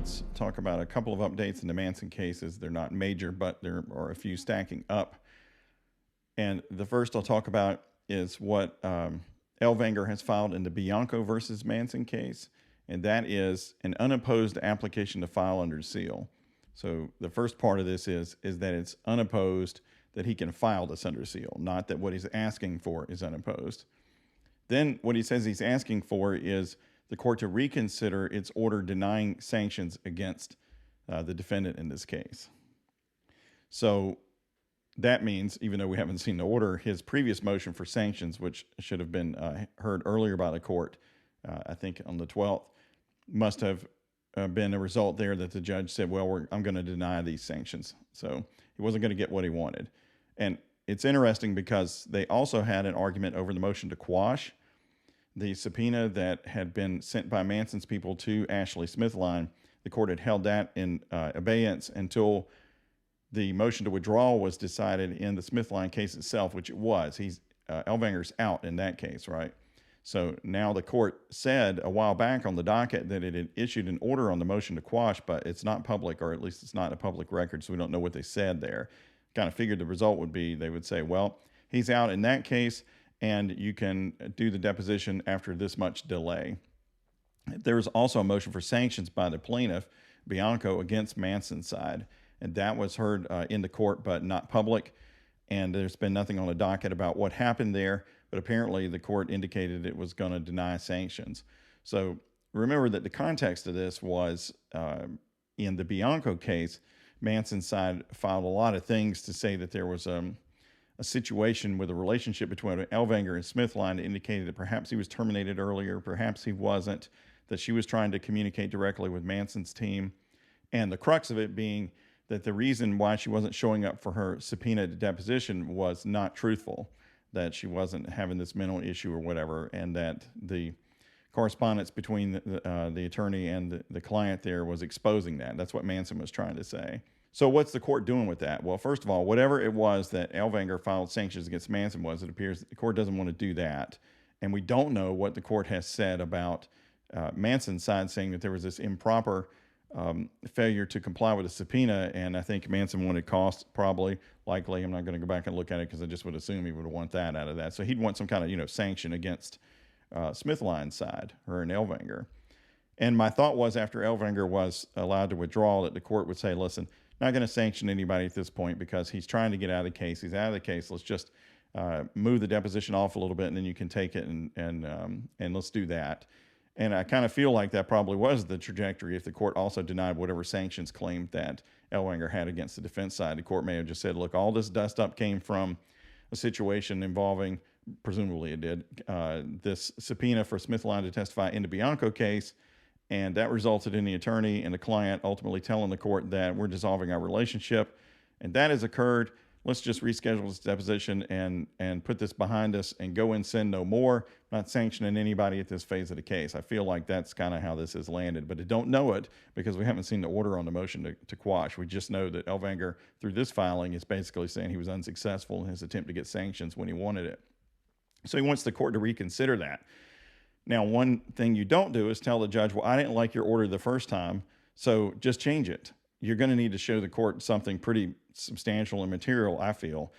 let's talk about a couple of updates in the Manson cases. They're not major, but there are a few stacking up. And the first I'll talk about is what Elvanger has filed in the Bianco versus Manson case, and that is an unopposed application to file under seal. So the first part of this is that it's unopposed, that he can file this under seal, not that what he's asking for is unopposed. Then what he says he's asking for is the court to reconsider its order denying sanctions against the defendant in this case. So that means, even though we haven't seen the order, his previous motion for sanctions, which should have been heard earlier by the court, I think on the 12th, must have been a result there that the judge said, well, I'm going to deny these sanctions. So he wasn't going to get what he wanted. And it's interesting because they also had an argument over the motion to quash the subpoena that had been sent by Manson's people to Ashley Smithline. The court had held that in abeyance until the motion to withdraw was decided in the Smithline case itself, which it was. Elvanger's out in that case, right? So now the court said a while back on the docket that it had issued an order on the motion to quash, but it's not public, or at least it's not a public record, so we don't know what they said there. Kind of figured the result would be they would say, well, he's out in that case, and you can do the deposition after this much delay. There was also a motion for sanctions by the plaintiff, Bianco, against Manson's side, and that was heard in the court but not public, and there's been nothing on the docket about what happened there, but apparently the court indicated it was going to deny sanctions. So remember that the context of this was in the Bianco case, Manson's side filed a lot of things to say that there was a situation with a relationship between Elvanger and Smithline that indicated that perhaps he was terminated earlier, perhaps he wasn't, that she was trying to communicate directly with Manson's team, and the crux of it being that the reason why she wasn't showing up for her subpoena deposition was not truthful, that she wasn't having this mental issue or whatever, and that the correspondence between the attorney and the client there was exposing that. That's what Manson was trying to say. So what's the court doing with that? Well, first of all, whatever it was that Elvanger filed sanctions against Manson was, it appears that the court doesn't want to do that. And we don't know what the court has said about Manson's side, saying that there was this improper failure to comply with a subpoena, and I think Manson wanted costs, probably, likely. I'm not going to go back and look at it because I just would assume he would want that out of that. So he'd want some kind of, sanction against Smithline's side, her and Elvanger. And my thought was, after Elvanger was allowed to withdraw, that the court would say, listen, not going to sanction anybody at this point because he's trying to get out of the case. He's out of the case. Let's just move the deposition off a little bit, and then you can take it, and let's do that. And I kind of feel like that probably was the trajectory if the court also denied whatever sanctions claim that Elvanger had against the defense side. The court may have just said, look, all this dust up came from a situation involving, presumably it did, this subpoena for Smithline to testify in the Bianco case, and that resulted in the attorney and the client ultimately telling the court that we're dissolving our relationship, and that has occurred. Let's just reschedule this deposition and put this behind us and go and sin no more, not sanctioning anybody at this phase of the case. I feel like that's kind of how this has landed, but I don't know it because we haven't seen the order on the motion to quash. We just know that Elvanger, through this filing, is basically saying he was unsuccessful in his attempt to get sanctions when he wanted it. So he wants the court to reconsider that. Now, one thing you don't do is tell the judge, well, I didn't like your order the first time, so just change it. You're going to need to show the court something pretty substantial and material, I feel,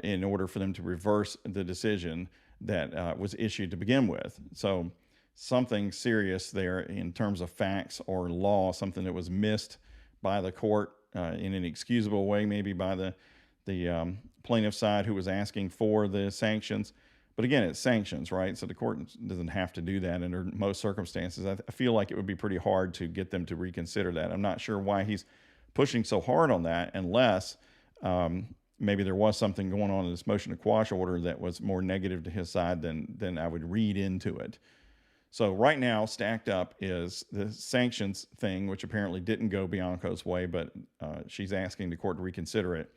in order for them to reverse the decision that was issued to begin with. So something serious there in terms of facts or law, something that was missed by the court in an excusable way, maybe by the plaintiff side who was asking for the sanctions. But again, it's sanctions, right? So the court doesn't have to do that under most circumstances. I feel like it would be pretty hard to get them to reconsider that. I'm not sure why he's pushing so hard on that unless maybe there was something going on in this motion to quash order that was more negative to his side than I would read into it. So right now, stacked up is the sanctions thing, which apparently didn't go Bianco's way, but she's asking the court to reconsider it.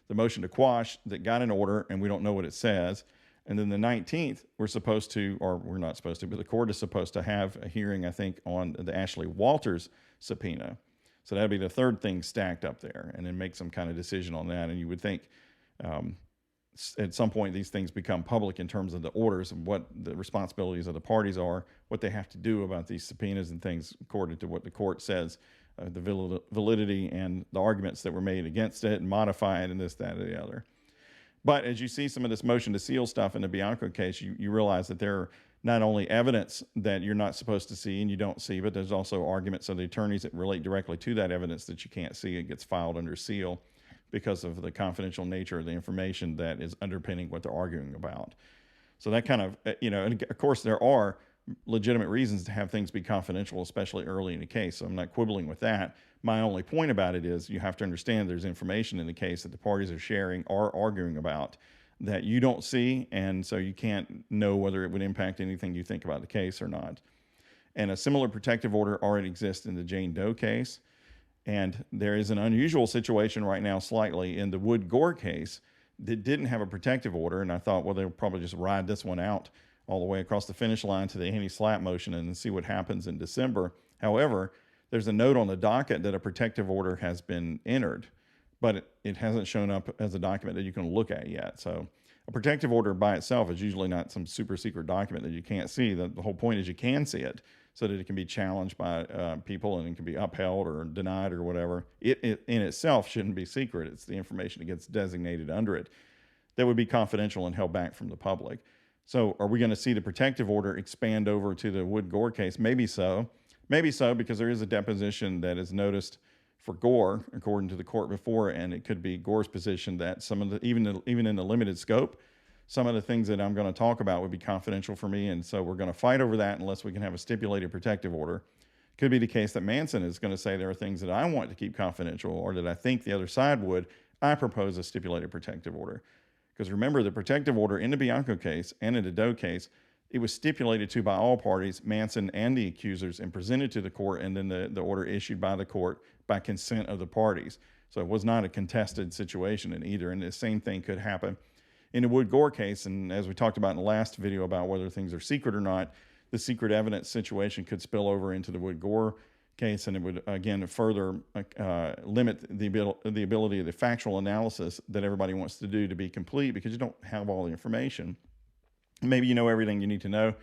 The motion to quash that got an order, and we don't know what it says. And then the 19th, we're supposed to, or we're not supposed to, but the court is supposed to have a hearing, I think, on the Ashley Walters subpoena. So that'd be the third thing stacked up there, and then make some kind of decision on that. And you would think at some point these things become public in terms of the orders and what the responsibilities of the parties are, what they have to do about these subpoenas and things according to what the court says the validity and the arguments that were made against it and modify it and this, that, or the other. But as you see some of this motion to seal stuff in the Bianco case, you realize that there are not only evidence that you're not supposed to see and you don't see, but there's also arguments of the attorneys that relate directly to that evidence that you can't see. It gets filed under seal because of the confidential nature of the information that is underpinning what they're arguing about. So that kind of, and of course there are legitimate reasons to have things be confidential, especially early in the case. So I'm not quibbling with that. My only point about it is you have to understand there's information in the case that the parties are sharing or arguing about that you don't see, and so you can't know whether it would impact anything you think about the case or not. And a similar protective order already exists in the Jane Doe case. And there is an unusual situation right now slightly in the Wood Gore case that didn't have a protective order. And I thought, well, they'll probably just ride this one out all the way across the finish line to the anti-SLAPP motion and see what happens in December. However, there's a note on the docket that a protective order has been entered, but it hasn't shown up as a document that you can look at yet. So a protective order by itself is usually not some super secret document that you can't see. The whole point is you can see it so that it can be challenged by people and it can be upheld or denied or whatever. It in itself shouldn't be secret. It's the information that gets designated under it that would be confidential and held back from the public. So are we going to see the protective order expand over to the Wood Gore case? Maybe so. Maybe so, because there is a deposition that is noticed for Gore, according to the court before, and it could be Gore's position that some of the, even in the limited scope, some of the things that I'm going to talk about would be confidential for me, and so we're going to fight over that unless we can have a stipulated protective order. Could be the case that Manson is going to say there are things that I want to keep confidential or that I think the other side would. I propose a stipulated protective order. Because remember, the protective order in the Bianco case and in the Doe case, it was stipulated to by all parties, Manson and the accusers, and presented to the court, and then the order issued by the court by consent of the parties. So it was not a contested situation in either, and the same thing could happen in the Wood Gore case. And as we talked about in the last video about whether things are secret or not, the secret evidence situation could spill over into the Wood Gore case, and it would again further limit the ability of the factual analysis that everybody wants to do to be complete, because you don't have all the information. Maybe you know everything you need to know.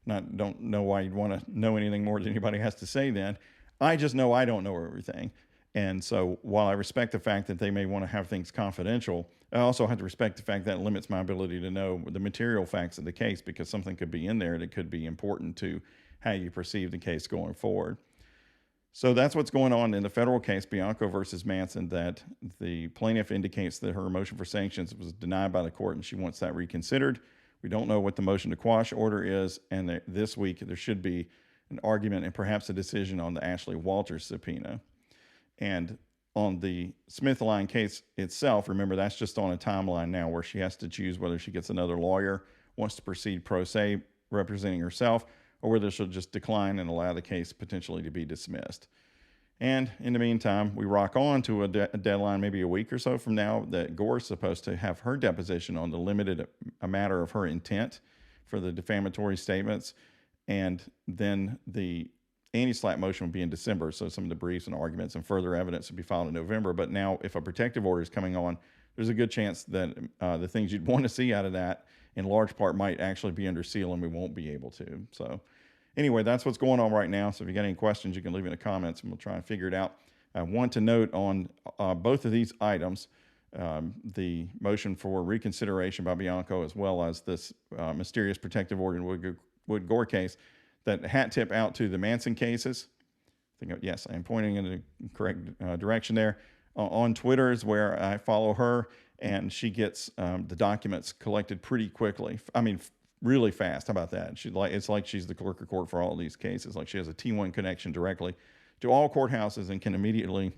Don't know why you'd want to know anything more than anybody has to say then. I just know I don't know everything. And so while I respect the fact that they may want to have things confidential, I also have to respect the fact that it limits my ability to know the material facts of the case, because something could be in there that could be important to how you perceive the case going forward. So that's what's going on in the federal case, Bianco versus Manson, that the plaintiff indicates that her motion for sanctions was denied by the court and she wants that reconsidered. We don't know what the motion to quash order is, and this week there should be an argument and perhaps a decision on the Ashley Walters subpoena. And on the Smith line case itself, remember, that's just on a timeline now where she has to choose whether she gets another lawyer, wants to proceed pro se representing herself, or whether she'll just decline and allow the case potentially to be dismissed. And in the meantime, we rock on to a deadline maybe a week or so from now that Gore's supposed to have her deposition on the limited a matter of her intent for the defamatory statements. And then the anti-SLAPP motion will be in December. So some of the briefs and arguments and further evidence will be filed in November. But now if a protective order is coming on, there's a good chance that the things you'd want to see out of that in large part might actually be under seal and we won't be able to. So anyway, that's what's going on right now. So if you got any questions, you can leave in the comments and we'll try and figure it out. I want to note on both of these items, the motion for reconsideration by Bianco, as well as this mysterious protective order in Wood Gore case, that hat tip out to the Manson cases. I think, yes, I am pointing in the correct direction there. On Twitter is where I follow her, and she gets the documents collected pretty quickly. I mean, really fast. How about that? It's like she's the clerk of court for all of these cases. Like she has a T1 connection directly to all courthouses and can immediately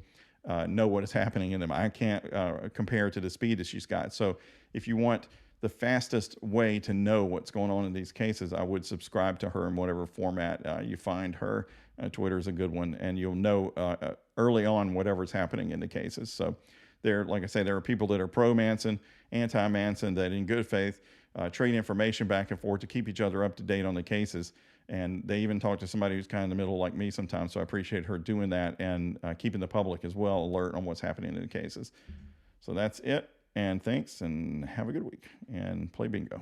know what is happening in them. I can't compare to the speed that she's got. So if you want the fastest way to know what's going on in these cases, I would subscribe to her in whatever format you find her. Twitter is a good one, and you'll know early on whatever's happening in the cases. So like I say, there are people that are pro-Manson, anti-Manson, that in good faith trade information back and forth to keep each other up to date on the cases. And they even talk to somebody who's kind of in the middle like me sometimes. So I appreciate her doing that and keeping the public as well alert on what's happening in the cases. So that's it. And thanks, and have a good week, and play bingo.